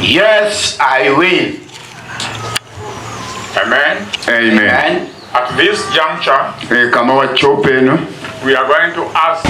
Yes, I will. Amen. Amen. At this juncture, we are going to ask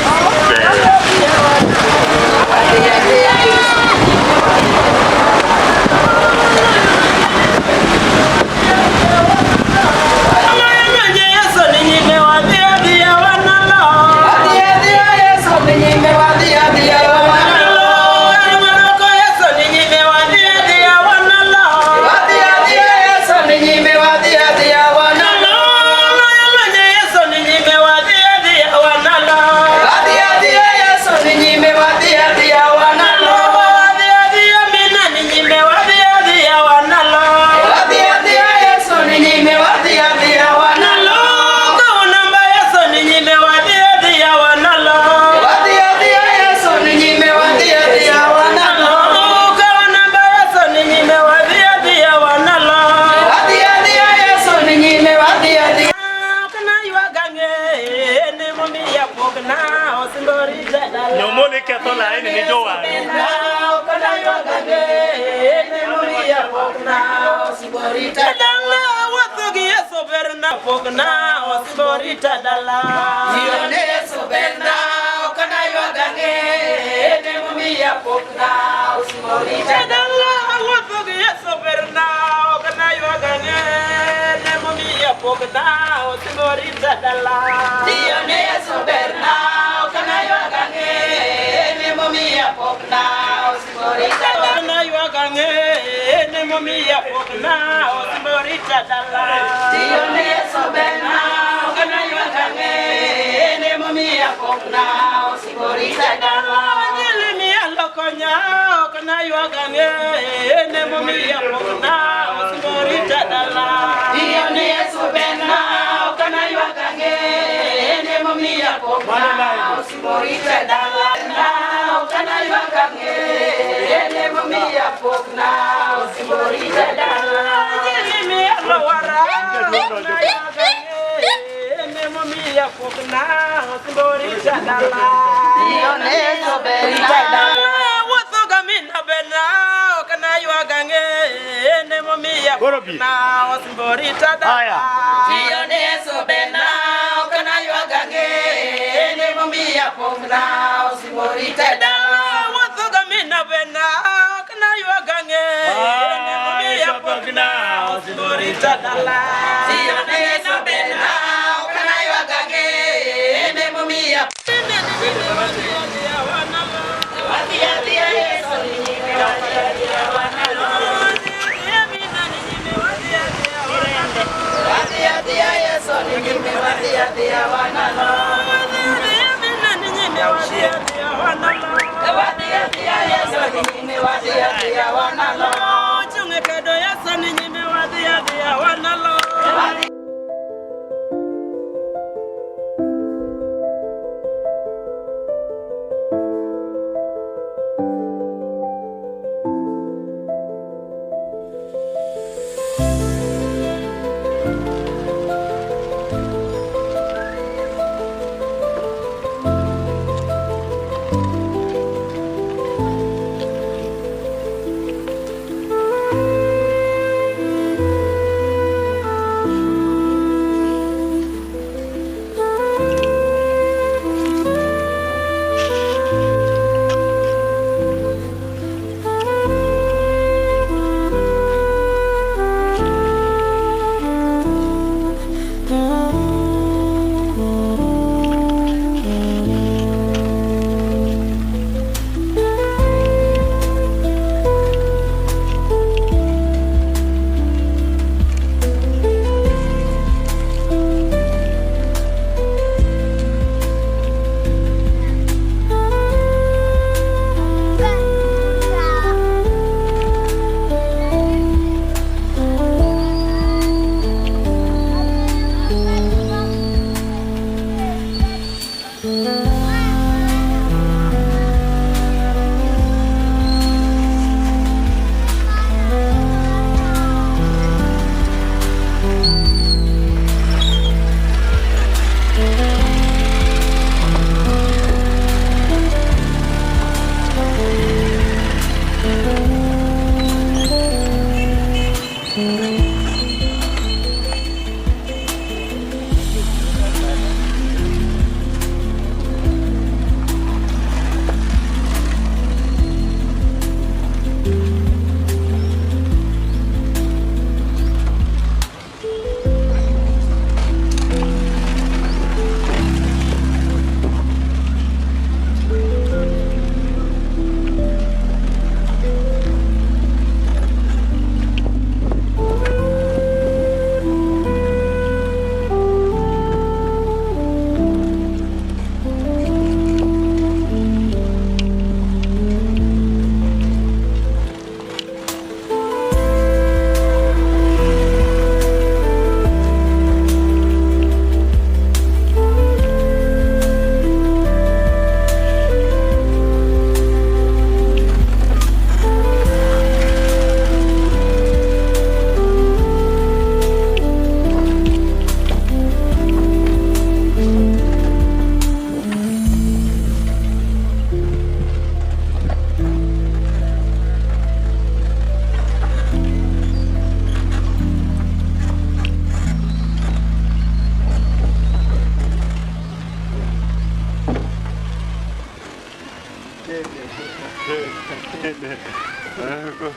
Go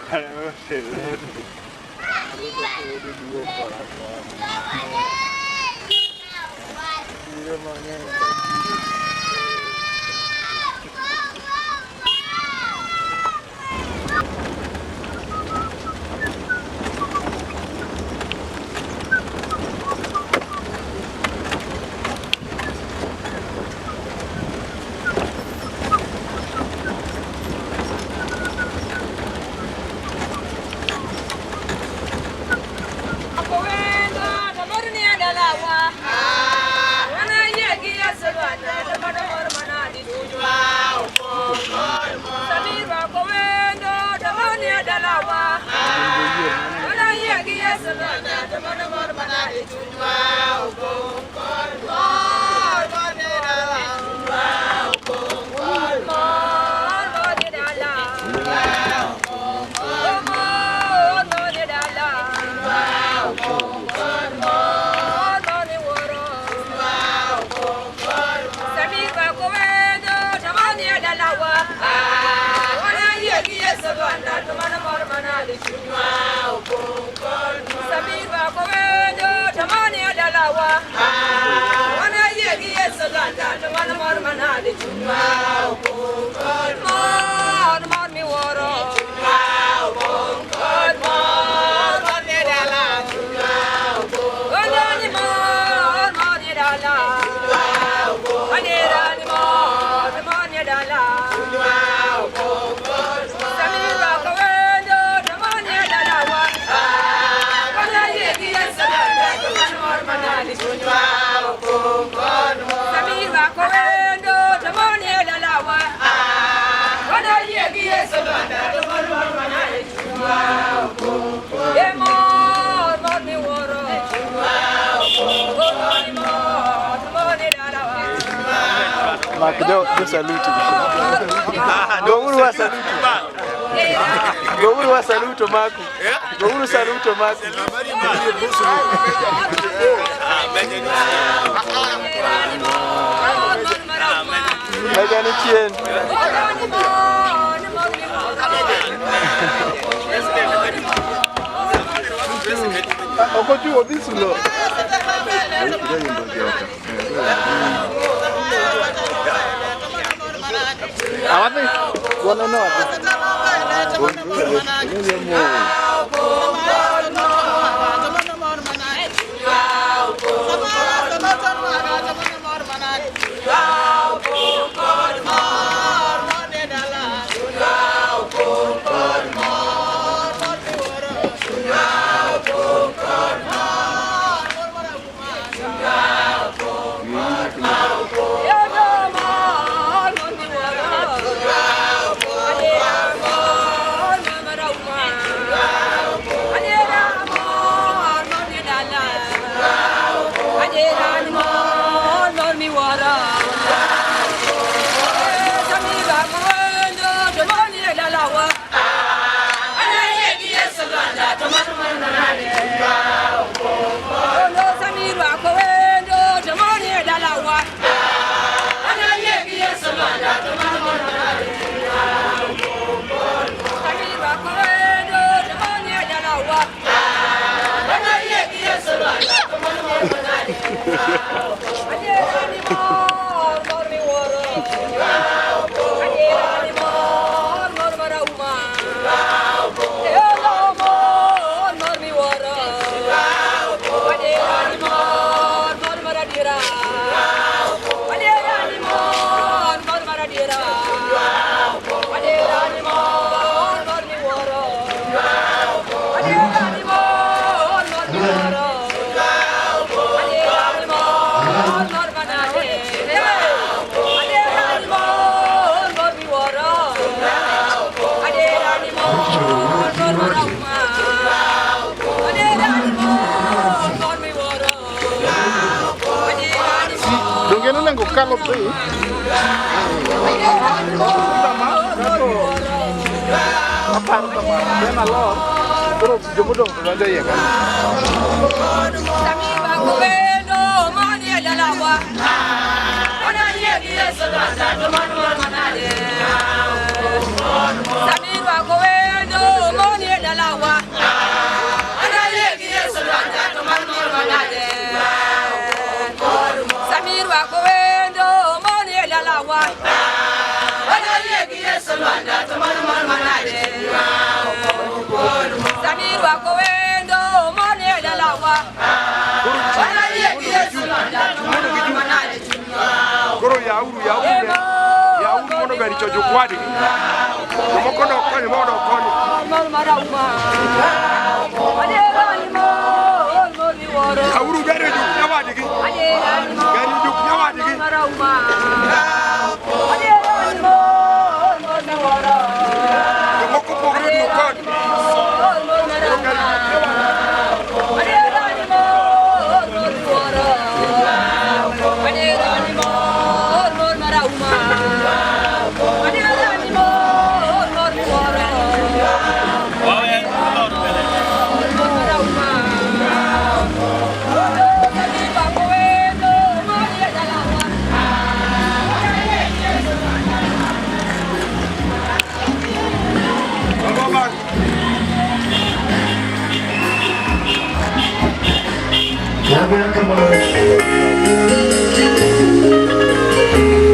salute. Go salute Marco. Go salute Marco. Megani chien. Okoju obisulo. Awate gona no ate Kalau tu, apa nama? Dia malah terus jemudong ada ya kan? Samir Goro yauru mono beri chojo kwadi. Moko no koni mono koni. Yauru beri juk nyawadi gi. Beri juk nyawadi gi. Moko pogro no koni.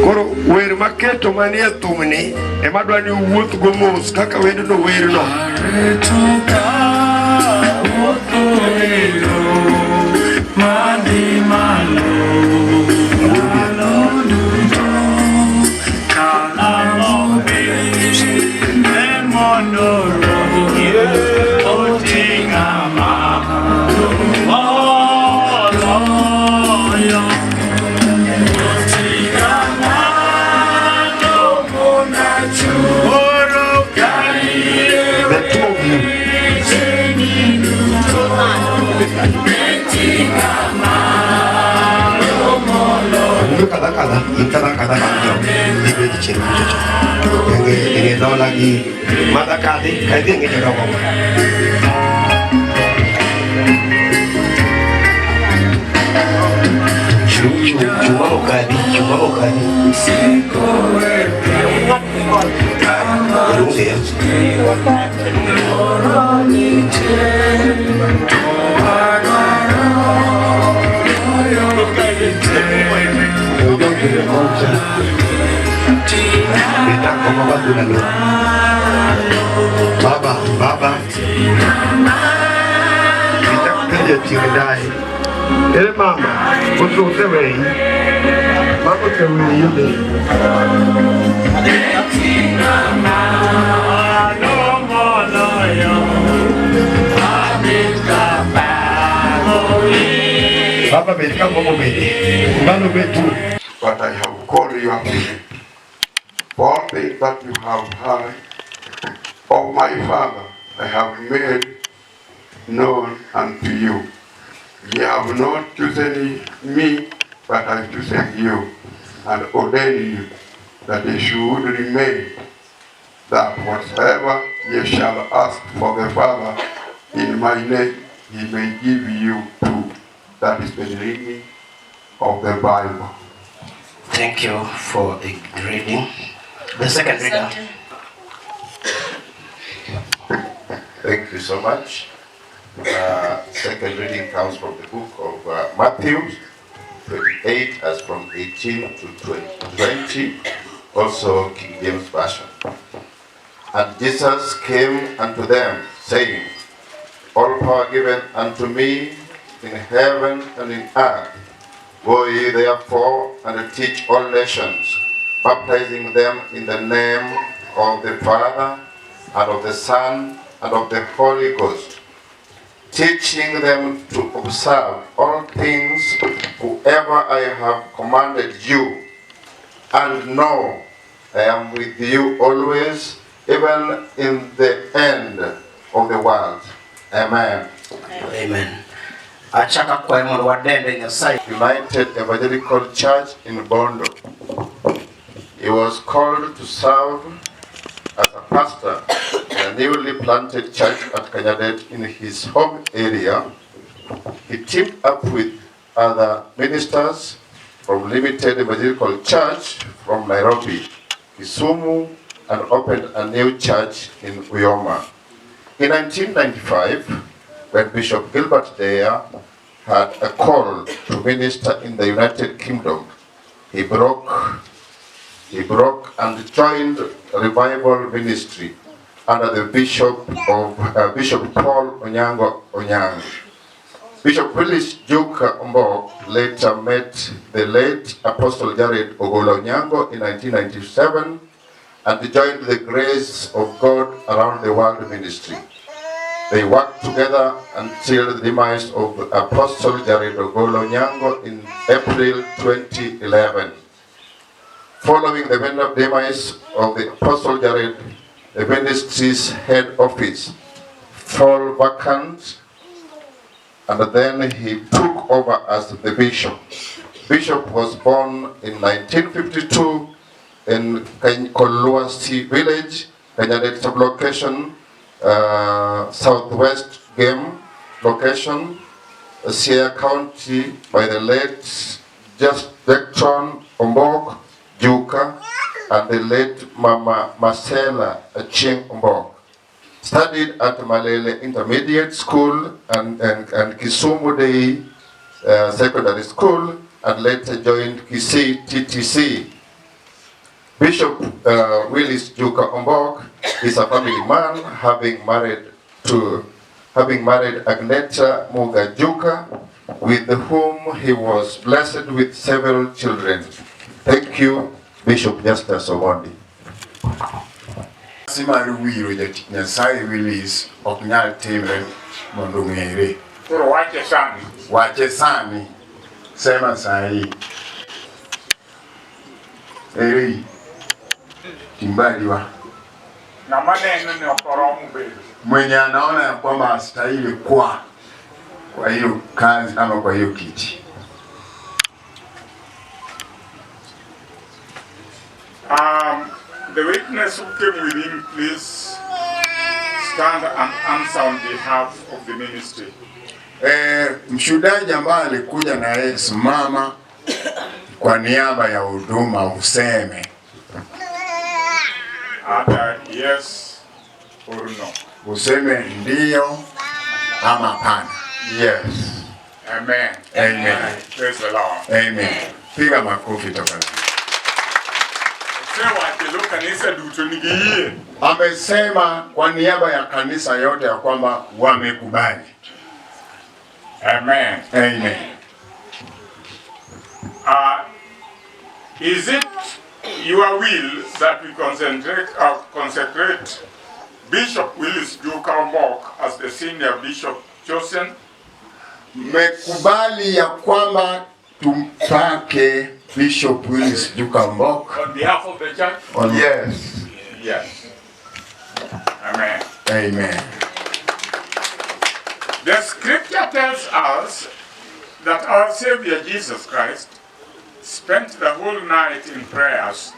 Koro wer maketo manie thumni ema dwani wuoth go mos kaka wendo no wer no. Kata bangjo ibu diceri cocok ini no lagi mata kali kayak dia nggak jodoh cuma okadi belum sih ya kita koma batu lalu baba kita kerja cirdai ele mama untuk tewei baru tewei yude baba beli kamu mau beli baru betu. But I have called you up for all things that you have heard of my Father, I have made known unto you. Ye have not chosen me, but I have chosen you, and ordained you, that ye should remain, that whatsoever ye shall ask for the Father in my name, he may give you too. That is the reading of the Bible. Thank you for the reading. The second reader. Thank you so much. Second reading comes from the book of Matthew 28, as from 18 to 20, also King James Version. And Jesus came unto them, saying, All power given unto me in heaven and in earth. Go ye therefore and teach all nations, baptizing them in the name of the Father, and of the Son, and of the Holy Ghost, teaching them to observe all things whoever I have commanded you. And know I am with you always, even in the end of the world. Amen. Amen. United Evangelical Church in Bondo. He was called to serve as a pastor in a newly planted church at Kanyadet in his home area. He teamed up with other ministers from Limited Evangelical Church from Nairobi, Kisumu, and opened a new church in Uyoma. In 1995, when Bishop Gilbert Deya had a call to minister in the United Kingdom, he broke and joined Revival Ministry under the Bishop Paul Onyango Onyang. Bishop Willis Juka Ombok later met the late Apostle Jared Ogola Onyango in 1997 and joined the Grace of God Around the World Ministry. They worked together until the demise of Apostle Jared Ogola Onyango in April 2011. Following the demise of the Apostle Jared, the ministry's head office fell vacant, and then he took over as the bishop. Bishop was born in 1952 in Koluasi village, Kenyatta sublocation, Southwest Game location, Siaya County, by the late Beckton Ombok Juka and the late Mama Marcella Achieng Ombok. Studied at Malele Intermediate School and Kisumu Day Secondary School, and later joined Kisii TTC. Bishop Willis Juka Ombok is a family man, having married Agneta Muga Juka, with whom he was blessed with several children. Thank you, Bishop Justus Omondi. Simaru wiro Nyasaye Willis oknyal timre mondo ng'ere. Koro wache sani. Wache sani. Sema sahi. Eri. Timbaliwa. Na maneno ni okoromu bedo. Mwenye anaona ya kwamba astahili kwa hiyo kazi ama kwa hiyo kiti. The witness who came with him, please stand and answer on behalf of the ministry. Mshuhudaji ambaye alikuja na yeye, simama kwa niaba ya huduma useme. Yes or no. Useme ndio ama hapana. Yes. Amen. Amen. Praise the Lord. Amen. Piga makofi tafadhali. Amesema kwa niaba ya kanisa yote ya kwamba wamekubali. Amen. Amen. Is it your will that we consecrate Bishop Willis Juka Ombok as the senior bishop chosen? Mekubali ya kwamba tumpake Bishop Willis Juka Ombok on behalf of the church? Yes. Yes. Amen. Amen. The scripture tells us that our Savior Jesus Christ spent the whole night in prayers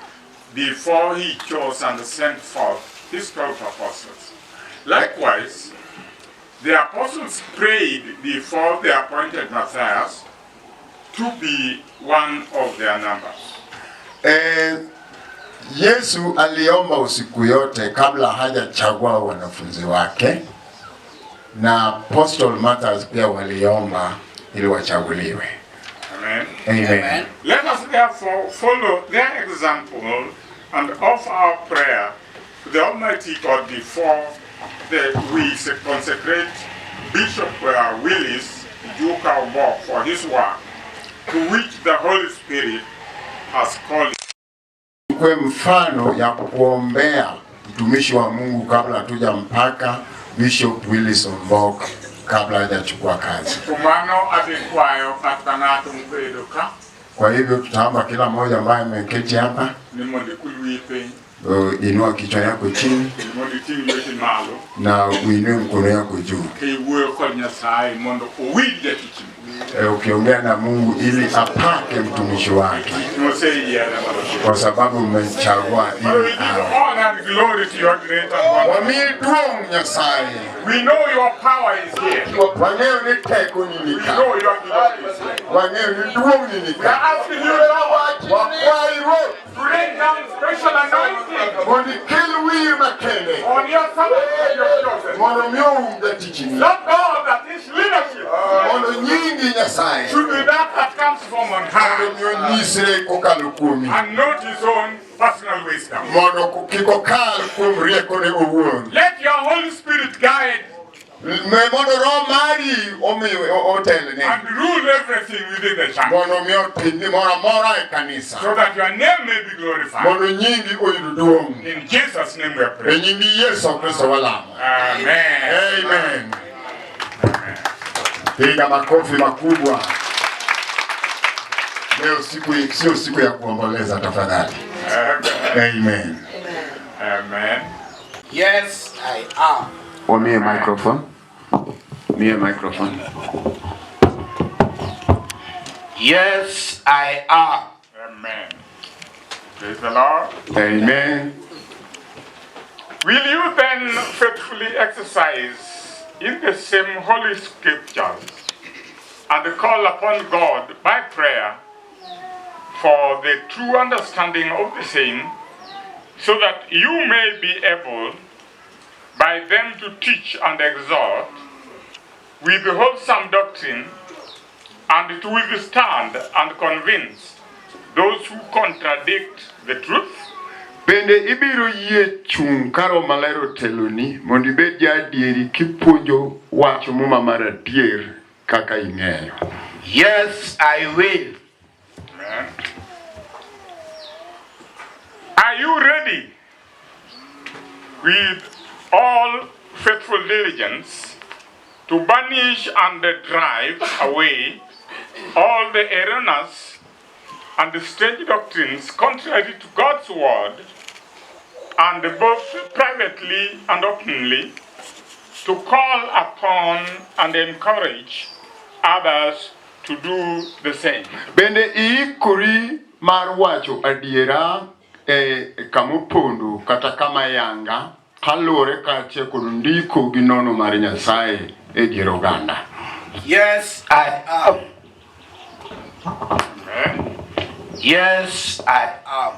before he chose and sent forth his 12 apostles. Likewise, the apostles prayed before the appointed Matthias to be one of their numbers. Yesu aliomba usiku yote kabla hajachagua wanafunzi wake, na Apostle Matthias pia waliomba ili wachaguliwe. Amen. Amen. Let us therefore follow their example and offer our prayer to the Almighty God before we consecrate Bishop Willis Juka Ombok for his work, to which the Holy Spirit has called. Kwa mfano ya kuombea mtumishi wa Mungu kabla hatuja mpaka Bishop Willis Ombok kabla hajachukua kazi. Kwa hivyo tutaomba kila mmoja ambaye ameketi hapa, inua kichwa yako chini na uinue mkono yako juu. ukiongea na Mungu ili apake mtumishi wake, kwa sababu mmechagua ili wamiduong Nyasaye. We know your power is here. Wang'eyo ni teko ninika. We know your glory is here. Wang'eyo ni duong ninika. We are asking you to rain down special anointing mondo ikel wir makende on your servant and your chosen. mondo mi oum jatichni. Lord God, that his leadership Mondo nyingi Nyasaye should be that comes from on high mondo mi onyisre kokalo kuomi, and not his own personal wisdom. mondo kik okal kuom riekone owuon. Let your Holy Spirit guide Mondo Roho mari otelne and rule everything within the church, mondo mi otim gimoro amora e kanisa, so that your name may be glorified. mondo nyingi oyud duong'. In Jesus' name we pray. E nyingi Yesu Kristo walamo. Amen. Amen. Piga makofi makubwa. Leo sio siku ya kuomboleza tafadhali. Amen. Amen. Yes, I am. Wamie microphone. Mie microphone. Yes, I am. Amen. Praise the Lord. Amen. Will you then faithfully exercise in the same holy scriptures and call upon God by prayer for the true understanding of the same, so that you may be able by them to teach and exhort with wholesome doctrine, and to withstand and convince those who contradict the truth? Bende ibiro yie chung karo malero teloni mondo ibed jadieri kipuonjo wacho muma mar adier kaka ing'eyo. Yes, I will. Amen. Are you ready with all faithful diligence to banish and drive away all the erroneous and strange doctrines contrary to God's word, and both privately and openly to call upon and encourage others to do the same? Bende iikori mar wacho adiera kamopondo kata kama yanga kalore kaachiel kod ndiko gi nono mar Nyasaye e dier oganda. Yes, I am. Amen. Yes, I am.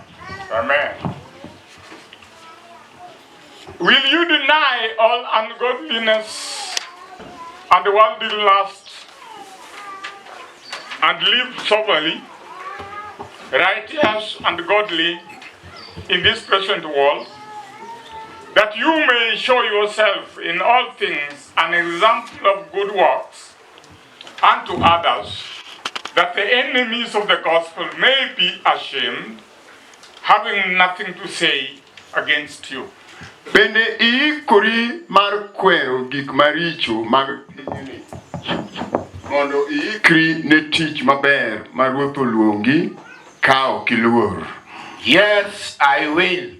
Amen. Will you deny all ungodliness and worldly lust and live soberly, righteous and godly in this present world, that you may show yourself in all things an example of good works unto others, that the enemies of the gospel may be ashamed, having nothing to say against you? Bende iikori mar kwero gik maricho mag pinyni mondo iikri ne tich maber ma Ruoth oluongi ka ok iluor. Yes, I will.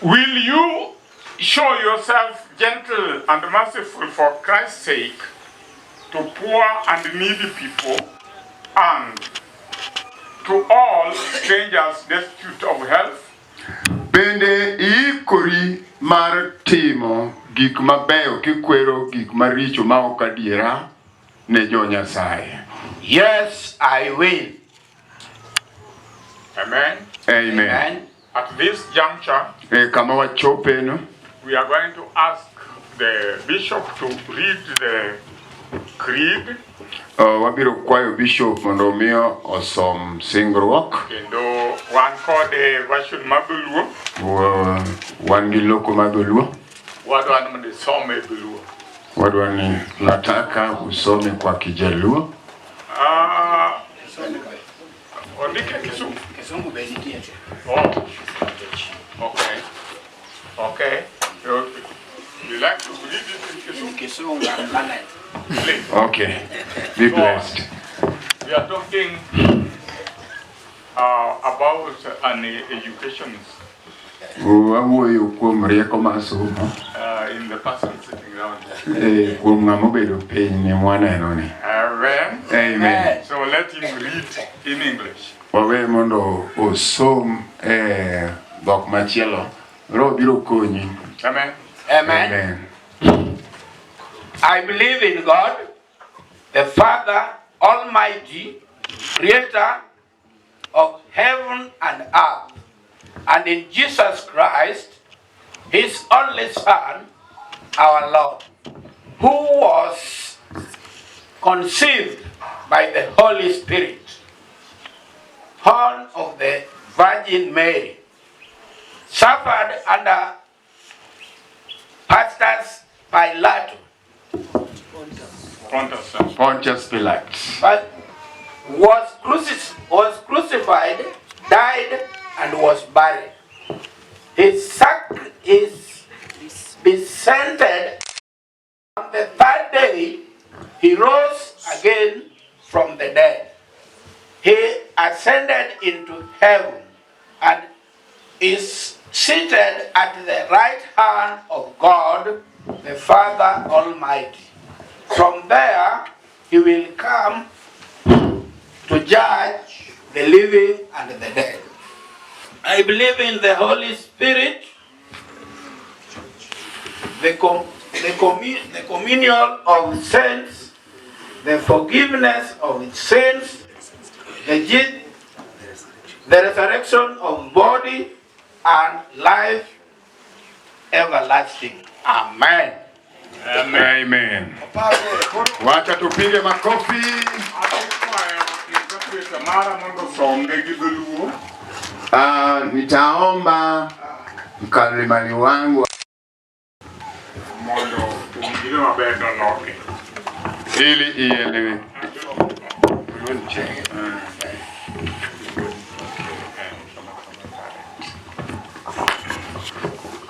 Will you show yourself gentle and merciful for Christ's sake to poor and needy people, and to all strangers destitute of health? Bende iikori mar timo gik mabeyo kikwero gik maricho ma ok adiera ne jo Nyasaye. Yes, I will. Amen. Amen. Amen. At this juncture, Kama wachopeno, we are going to ask the bishop to read the creed. Wabiro kwayo bishop mondo miyo osom singruok. Kendo wan kode version mabuluo. Wan gi loko mag Luo. Wadwa ni some buluo. Wadwa ni nataka usome kwa Kijaluo. Ondike Kizungu. Kizungu benitie. Oh. Okay. Okay. You like to read it in Kizungu? Kizungu and Please. Okay. Be blessed. We are talking about an education Wawuoyo kuom rieko mar somo. in the person sitting down there. kuom ng'ama obedo piny ni mwaneno ni. Amen. Amen. So let him read in English. Wawe mondo osom dhok machielo. Roho biro konyi. Amen. Amen. I believe in God, the Father Almighty, creator of heaven and earth, and in Jesus Christ, his only Son, our Lord, who was conceived by the Holy Spirit, born of the Virgin Mary, suffered under Pilate, Pontius Pilate. but was crucified, died, and was buried. His descended. On the third day, he rose again from the dead. He ascended into heaven and is seated at the right hand of God, the Father Almighty. From there, he will come to judge the living and the dead. I believe in the Holy Spirit, the communion of saints, the forgiveness of sins, the resurrection of body, and life everlasting. Amen. Amen. Wacha tupige makofi. Nitaomba mkalimani wangu ili ielewe.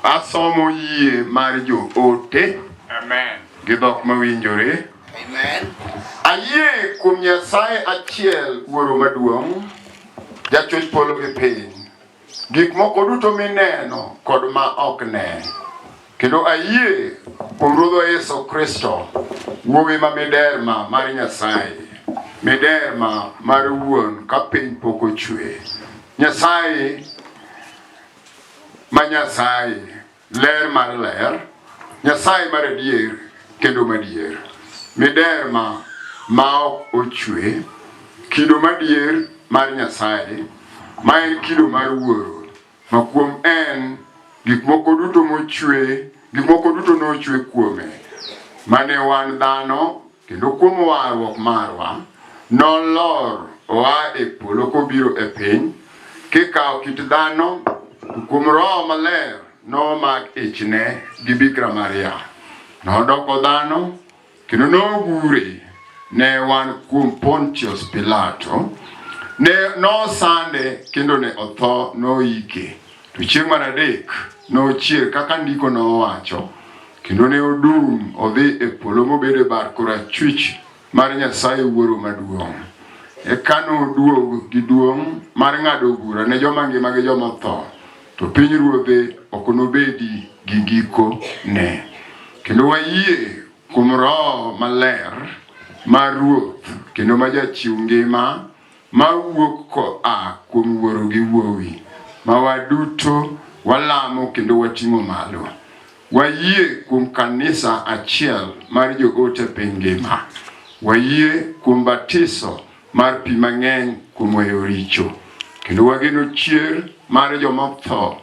Asomo yie mar jo ote. Amen. Gi dhok mawinjore. Amen. Ayie kuom Nyasaye achiel wuoro maduong', jachoch polo gi piny, gik moko duto mineno kod ma ok ne. Kendo ayie kuom Ruodhwa Yesu Kristo, wuowi ma miderma mar Nyasaye, miderma mar wuon ka piny pok ochwe. Nyasaye ma Nyasaye, ler mar ler, Nyasaye mar adier kendo madier, miderma ma ok ochwe, kido madier mar Nyasaye, ma en kido mar wuoro, ma kuom en gik moko duto mochwe, gik moko duto nochwe kuome, mane wan dhano, kendo kuom warruok marwa, nolor oa e polo kobiro e piny, kikawo kit dhano, kuom Roho Maler nomak ichne gi Bikira Maria. Nodoko dhano, kendo nogure ne wan kuom Pontius Pilato, nosande kendo ne otho, noike. To chieng' mar adek nochier kaka ndiko nowacho, kendo ne odum odhi e polo mobede bar korachwich mar Nyasaye Wuoro Maduong'. Eka noduogo gi duong' mar ng'ado bura ne joma ngima gi joma tho, to piny ruodhe ok nobedi gi giko ne. Kendo wayie kuom Roho Maler mar Ruoth, kendo ma jachiw ngima, ma wuok koa kuom Wuoro gi Wuowi, ma waduto walamo kendo wating'o malo. Wayie kuom kanisa achiel mar joote piny ngima. Wayie kuom batiso mar pi mang'eny kuom weyo richo, kendo wageno chier mar joma tho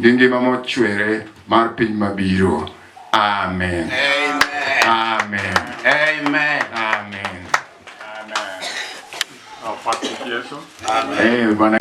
gi ngima mochwere mar piny mabiro. Amen. Amen. Amen. Amen. Amen. Amen. Bwana.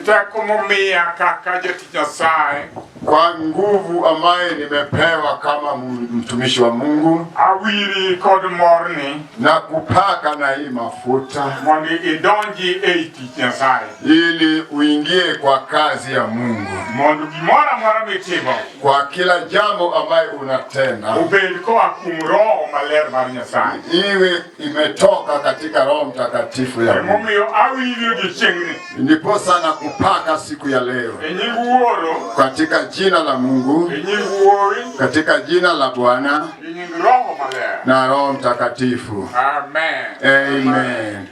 Giteko momiya kaka jatich Nyasaye. Kwa nguvu ambaye nimepewa kama mtumishi wa Mungu. Awiri kod morni. Na kupaka na hii mafuta. Mondi idonji tich Nyasaye. Ili uingie kwa kazi ya Mungu. Mondo gimora mora mitimo. Kwa kila jambo ambaye unatenda. Ubed koa kuom Roho Maler mar Nyasaye. Iwe imetoka katika Roho Mtakatifu ya Mungu. Momiyo awiri gichiengni. Ndipo sana kupaka siku ya leo. Enyingu Wuoro. Katika jina la Mungu. Enyingu Wuori. Katika jina la Bwana. Enyingu Roho Maler. Na Roho Mtakatifu. Amen. Amen.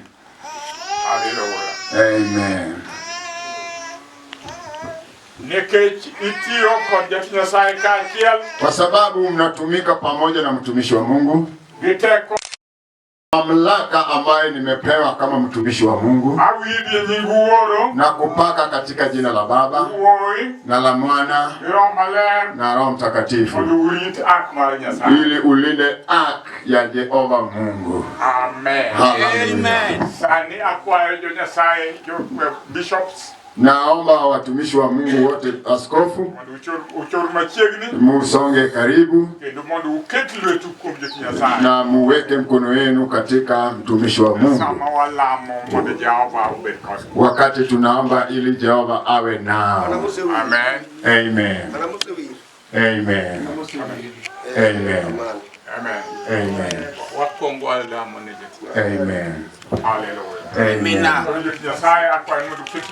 Hallelujah. Amen. Nikech itiyo kod jatich Nyasaye kaachiel. Kwa sababu mnatumika pamoja na mtumishi wa Mungu. Giteko mamlaka ambaye nimepewa kama mtumishi wa Mungu. Awiri nyingu Wuoro. Na kupaka katika jina la Baba. Wuoi. Na la Mwana. Roho Maler. Na Roho Mtakatifu. Ulit ak mar Nyasaye. Ili ulinde ak ya Jehova Mungu. Amen. Amen. Sani akwayo jo Nyasaye jo bishops. Naomba watumishi wa Mungu wote, askofu, uchor machiegni, musonge karibu, kendo mondo uket lwetu kuom jatich Nyasaye, na muweke mkono wenu katika mtumishi wa Mungu. Sama walamo mondo Jehova obed kodwa. Wakati tunaomba ili Jehova awe nao. Amen. Amen. Amen. Amen. Amen. Amen. Wakongo alamo ne jatich. Amen. Hallelujah. Amen. Nyasaye akwayo mondo uket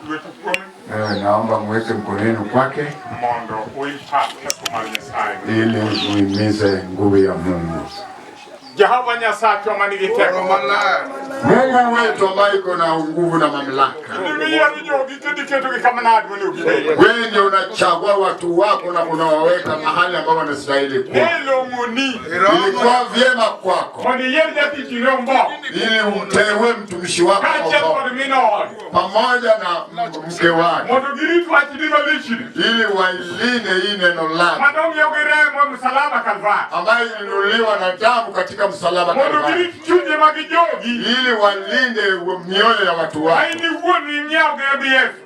lwetu kuome. Naomba muweke mkono wenu kwake. Mondo uimpart teko mar Nyasaye. Ili uimize nguvu ya Mungu. Jehova Nyasaye manigi teko malaya. Mungu wetu ambaye iko na nguvu na mamlaka. Wewe ndio unachagua watu wako na unawaweka mahali ambapo wanastahili kuwa. Ilikuwa vyema kwako ili umteue mtumishi wako pamoja na mke wake, ili wailinde hii neno lako ambayo ilinunuliwa na damu katika msalaba Kalvari, ili walinde mioyo ya watu wako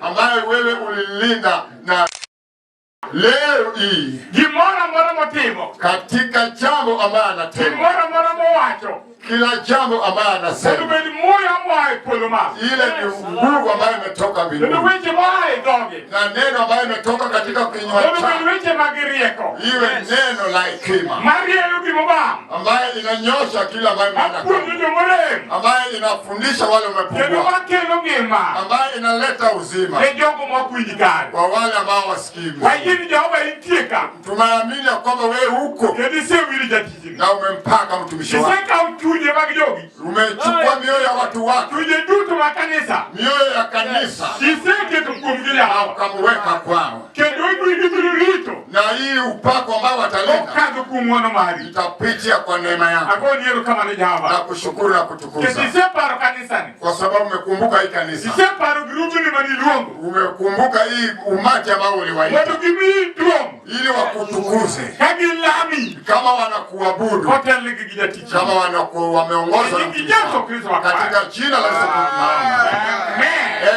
ambayo wewe ulilinda. Na leo hii katika jambo ambayo anatenda, kila jambo ambayo anasema, ile ni nguvu ambayo imetoka mbinguni, na neno ambayo imetoka katika kinywa chako, iwe neno la hekima ambayo inanyosha kila ambayo ambayo inafundisha wale wamepungua, ambayo inaleta uzima kwa wale ambao wasikii. Tunaamini kwamba wewe huko na umempaka mtumishi wako, umechukua mioyo ya watu wako, mioyo ya kanisa, na ukamweka kwao, na hii upako ambao wataleta itapitia kwa neema yako, na kushukuru na kutukuza kwa sababu umekumbuka hii kanisa, umekumbuka hii umati ambao uliwaita ili wakutukuze, kama wanakuabudu, kama wameongozwa katika jina la Yesu Kristo.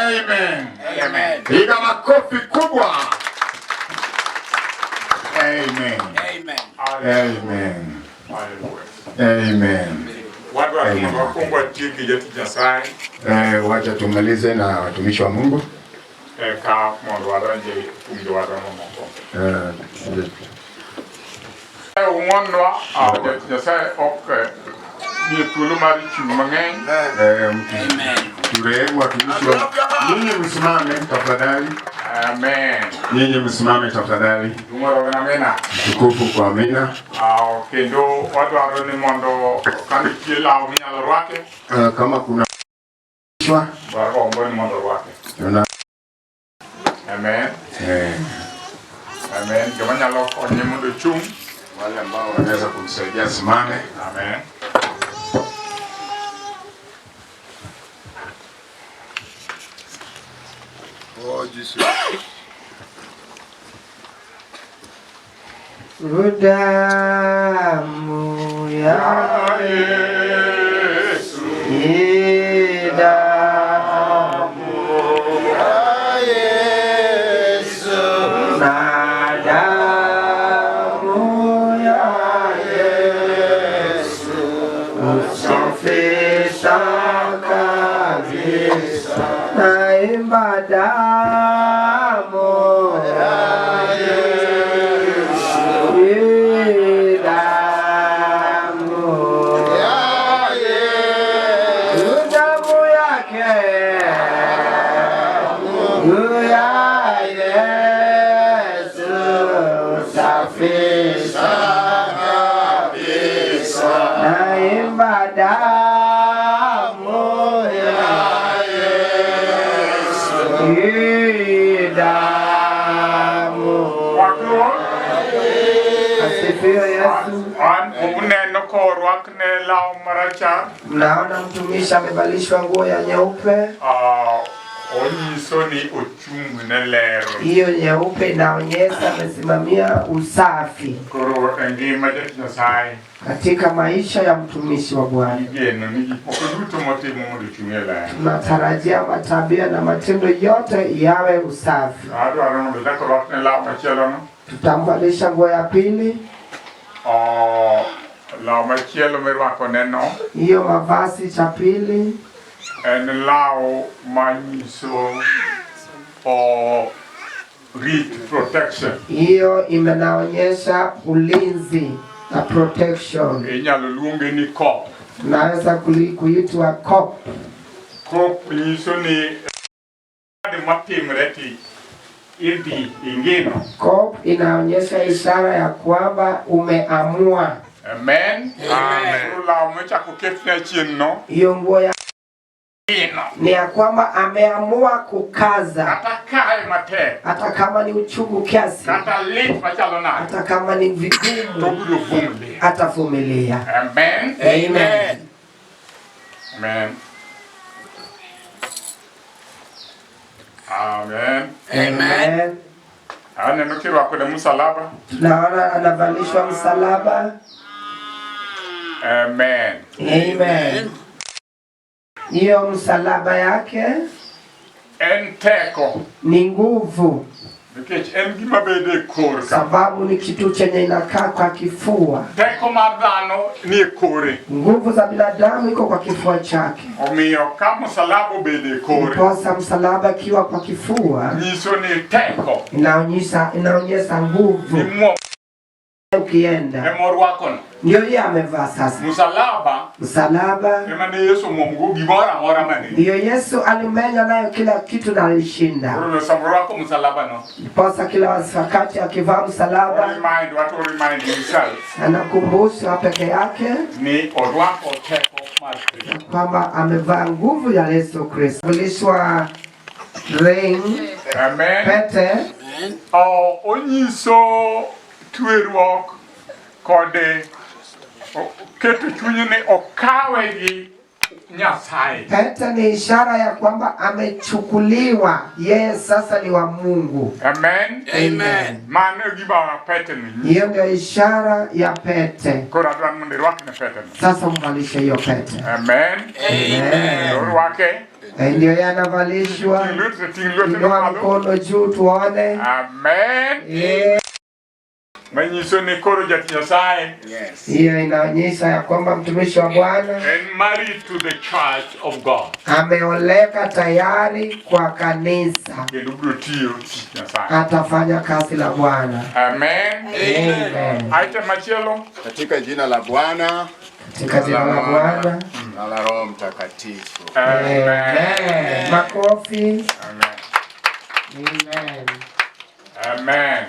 Amen. Amen. Piga makofi kubwa. Amen. Amen. Amen. Amen. Wacha tumalize na watumishi wa Mungu. Nyinyi msimame tafadhali. Amen. Nyinyi msimame tafadhali. Tukufu kwa amina. Kendo wadwaro ni mondo kandi kila unyalo rwake. Kama kuna Amen. Amen. Kama nyalo konye mondo chung, wale ambao wanaweza kumsaidia simame. Amen. Oh Jesus. Damu ya Yesu, damu ya naimba damu ya Yesu, damu ya Yesu, damu yake ya Yesu safisha kabisa, naimba damu ya Yesu, damu. Asifiwe Yesu. Mnaona mtumishi amevalishwa nguo ya nyeupe. Hiyo nyeupe inaonyesha amesimamia usafi katika maisha ya mtumishi wa Bwana. Tunatarajia matabia na matendo yote yawe usafi. Tutamvalisha nguo ya pili. Hiyo mavazi cha pili hiyo imenaonyesha ulinzi na protection. Tunaweza kuitwa cop. Cop Cop inaonyesha ishara ya kwamba umeamua. Amen. Hiyo nguo ya ni ya kwamba ameamua kukaza, hata kama ni uchungu kiasi, hata kama ni vigumu, atavumilia. Amen. Amen. Amen. Amen. Amen. Msalaba. Tunaona anavalishwa msalaba. Amen. Amen. Hiyo msalaba yake enteko ni nguvu, sababu ni kitu chenye inakaa kwa kifua. Teko madhano ni kore. Nguvu za binadamu iko kwa kifua chake. Omiyo kama msalaba bede kore. Posa msalaba kiwa kwa kifua. Niso ni teko. Inaonyesha nguvu. Ni mwo. Ukienda. Emorwakon. Ndio yeye amevaa sasa. Msalaba. Emane Yesu Mungu gimora mani. Ndio Yesu alimenya nayo kila kitu na alishinda. Uru samurako msalaba no. Posa kila wakati akivaa msalaba. Remind himself. Anakumbusha peke yake. Ni orwako teko mari. Kwamba amevaa nguvu ya Yesu Kristo. Kulishwa ring. Amen. Pete. Onyiso tuerwok kode ketu chunyine okawe gi Nyasaye. Pete ni ishara ya kwamba amechukuliwa, yeye sasa ni wa Mungu. Amen. Amen. Mano giba pete ni. Hiyo ndio ishara ya pete. Kora dwan mundirwak ne pete. Sasa mvalishe hiyo pete. Amen. Amen. Dorwake. Ndio yanavalishwa. Inua mkono juu tuone. Amen. Manyiso ni koro jati Nyasaye. Yes. Hiyo inaonyesha ya kwamba mtumishi wa Bwana and married to the church of God. Ameoleka tayari kwa kanisa. Atafanya kazi la Bwana. Amen. Amen. Aite machelo katika jina la Bwana. Katika jina la Bwana na la Roho Mtakatifu. Amen. Makofi. Amen. Amen. Amen.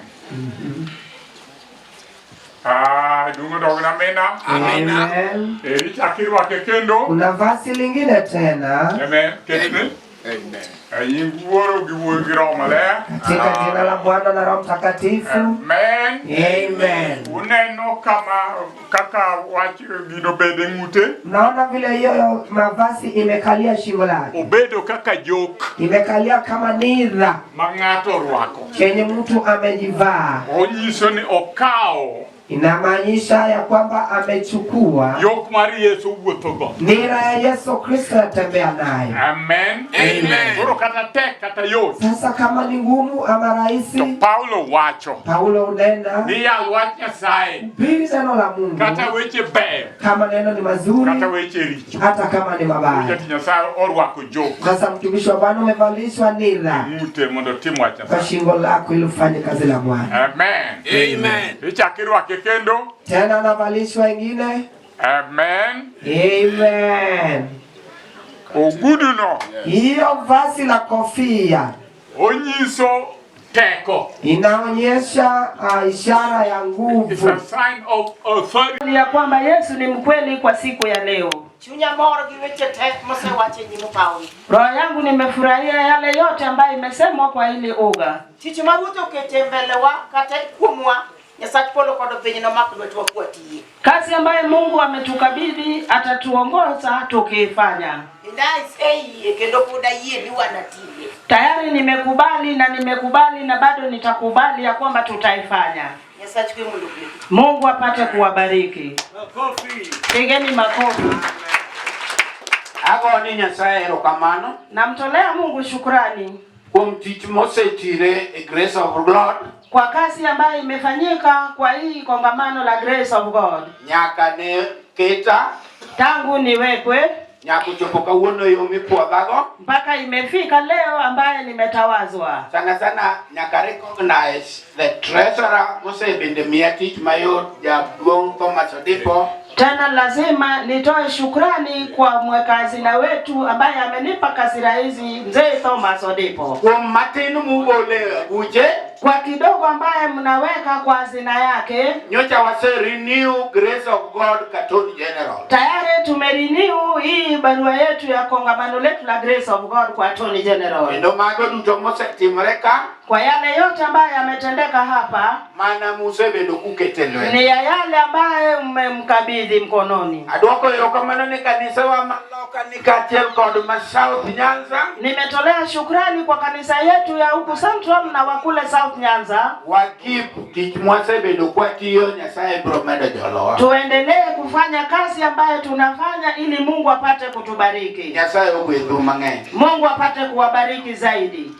Dungu dogna mena. Amen. Chakirwa kekendo. Kuna vasi lingine tena. Amen. Ketne. Amen. Nguoro giwogiro malaya. Katika jina la Bwana na Roho Mtakatifu. Amen. Amen. Uneno kama kaka wachi gido bede ngute. Naona vile hiyo mavazi imekalia shingo lake. Obedo kaka joke. Imekalia kama nira. Mangato rwako. Chenye mtu amejivaa. Onyiso ni okao Inamaanisha ya kwamba amechukua yok mar Yesu wuothogo. nira ya Yesu Kristo yatembea naye. Amen. Amen. Koro kata tek kata yot. Sasa kama ni ngumu ama rahisi, To Paulo wacho. Paulo unena Ni ya wach Nyasaye. hubiri neno la Mungu, Kata weche ber. kama neno ni mazuri, Kata weche richo. hata kama ni mabaya. Jati Nyasaye orwako jok. Sasa mtumishi wa Bwana umevalishwa nira Mute mondo tim wach kwa Nyasaye. shingo lako ili ufanye kazi la Bwana. Amen. Amen. Ichakirwake kendo. Tena navalishwa ingine. Amen. Amen. Oguduno. Hiyo vazi la kofia Onyiso teko. inaonyesha ishara ya It's nguvu. a sign of authority. Ya kwamba Yesu ni mkweli kwa siku ya leo. Chunya moro gi weche tek mosewache nyimo Paulo. Roho yangu nimefurahia yale yote ambayo imesemwa kwa hili uga. Tich ma Ruoth okete mbelewa kata kuomwa Nyasach polo kod piny nomako lwetwa kwatie. Kazi ambayo Mungu ametukabidhi atatuongoza tukifanya. Ndai kendo kuda yie ni wanatie. Tayari nimekubali na bado nitakubali ya kwamba tutaifanya. Nyasach kwe mundu. Mungu apate kuwabariki. Makofi. Pigeni makofi. Ago ni Nyasaye erokamano. Namtolea Mungu shukrani kuom tich mosetire e Grace of God. Kwa kazi ambayo imefanyika kwa hii kongamano la Grace of God. Nyaka ne keta. Tangu niwekwe. Nyaka chopo kawuono yo mipuodhago. Mpaka imefika leo ambaye nimetawazwa. Sana nyaka recognize the treasurer mosebende miya tich mayot Jaduong' Thomas Odipo. Tena lazima nitoe shukrani kwa mweka hazina wetu ambaye amenipa kazi hizi Mzee Thomas Odipo. Kwa matinu mugole uje. Kwa kidogo ambaye mnaweka kwa hazina yake. Nyocha wase renew Grace of God Katoni General. Tayari tumerenew hii barua yetu ya kongamano letu la Grace of God kwa Attorney General. Ndo mago duto mosetimore ka. Kwa yale yote ambayo yametendeka hapa. Mana musebedo kuketelwe. Ni ya yale ambaye mmemkabidhi mkononi. Adwoko erokamano ne kanisa wa Maloka ni katiel kod ma South Nyanza. Nimetolea shukrani kwa kanisa yetu ya huku Central na wakule South Nyanza. Wakip tich mwasebedo kwa tiyo Nyasaye bro medo jolowa. Tuendelee kufanya kazi ambayo tunafanya ili Mungu apate kutubariki. Nyasaye ogwedhu mang'eny. Mungu apate kuwabariki zaidi.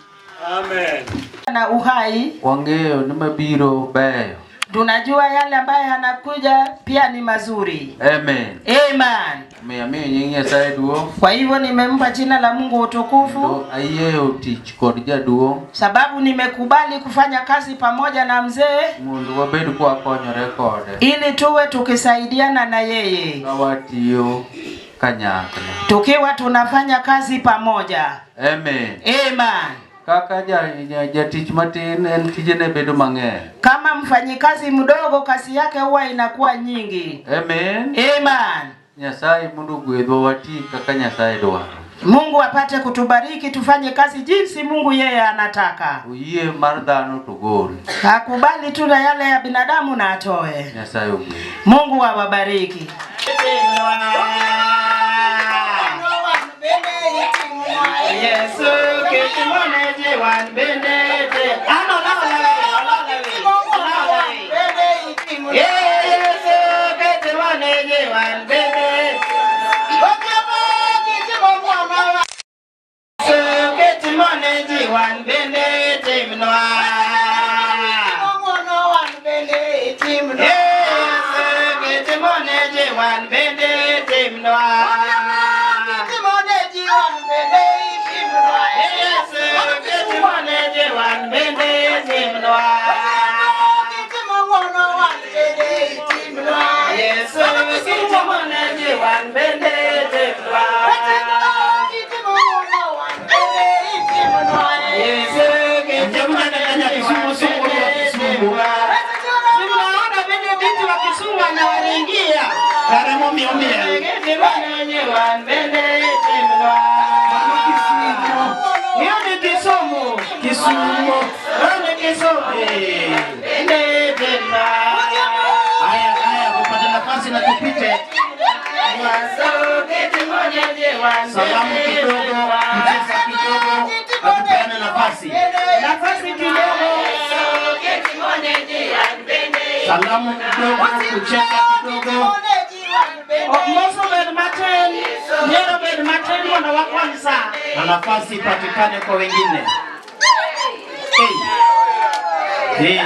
Amen. Na uhai. Wangeo ni mabiro beyo. Tunajua yale ambayo yanakuja pia ni mazuri. Amen. Amen. Mimi nyinyi duo. Kwa hivyo nimempa jina la Mungu utukufu. Do ayeo tich kod jaduo. Sababu nimekubali kufanya kazi pamoja na mzee. Mundu wabedu kwa konyore kode. Ili tuwe tukisaidiana na yeye. Kawatiyo kanyakla. Tukiwa tunafanya kazi pamoja. Amen. Amen. Kaka jatich matin en tijene bedo mang'eny. Kama mfanyikazi mdogo kazi yake huwa inakuwa nyingi. Amen. Amen. Nyasaye mundu gwedho wati kaka Nyasaye dwaro. Mungu apate kutubariki tufanye kazi jinsi Mungu yeye anataka. Uye mar dhano to gol. Hakubali tu na yale ya binadamu na atoe. Nyasaye ogwedho. Mungu awabariki. Yesu ketimone jiwan benete. Yesu ketimone jiwan benete. Yesu ketimone jiwan benete mnoa. Yesu ketimone jiwan benete mnoa. Na tupite salamu kidogo, mtesa kidogo, atupeane nafasi kidogo. Salamu kidogo, kucheka kidogo. Moso bed matin, nyero bed matin mondo wakwan saa. Na nafasi ipatikane kwa wengine. Hey.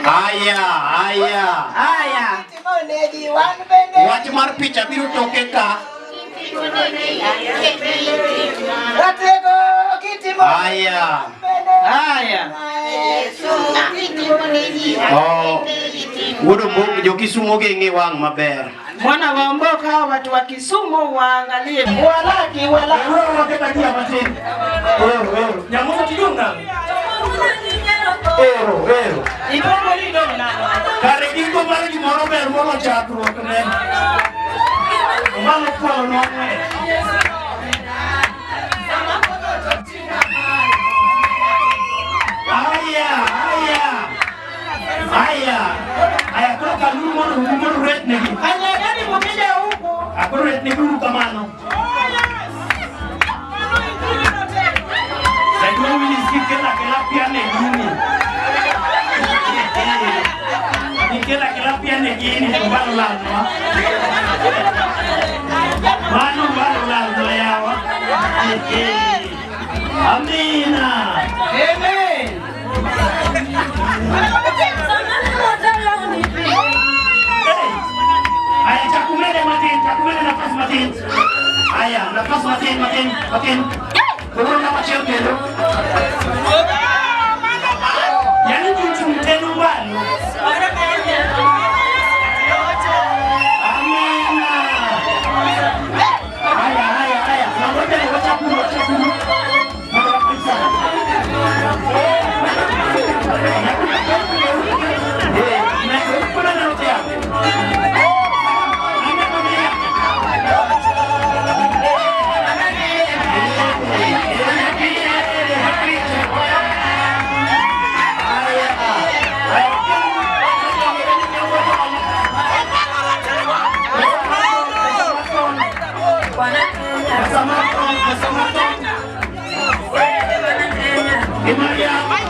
Aya. Wach mar picha biro toke ka. Aya. Wuodo mbok jo Kisumu geng'e wang' maber. Mwana wa Mboka watu wa Kisumu waangalie. Wala. Waketa dia matin. Ero. Nyamuno tidunga. Ero. Ipomo ni dona. Kare giko mar gimoro ber molo chakruok ne. Malo kwalo no. Aya kutoka lumo red negi. Anya gani mkija huko? Ako red negi ukamano. Ndio mimi nisikela pia negini. Nikela pia negini mbalo lazima. Mbalo lazima yawa. Amina. Amen. Aya chakumele nafasi matin. Aya nafasi matin. Corona macheo kendo. Yani mtu mtendo mbali. Amina. Aya. Ngoja chakula. Maria.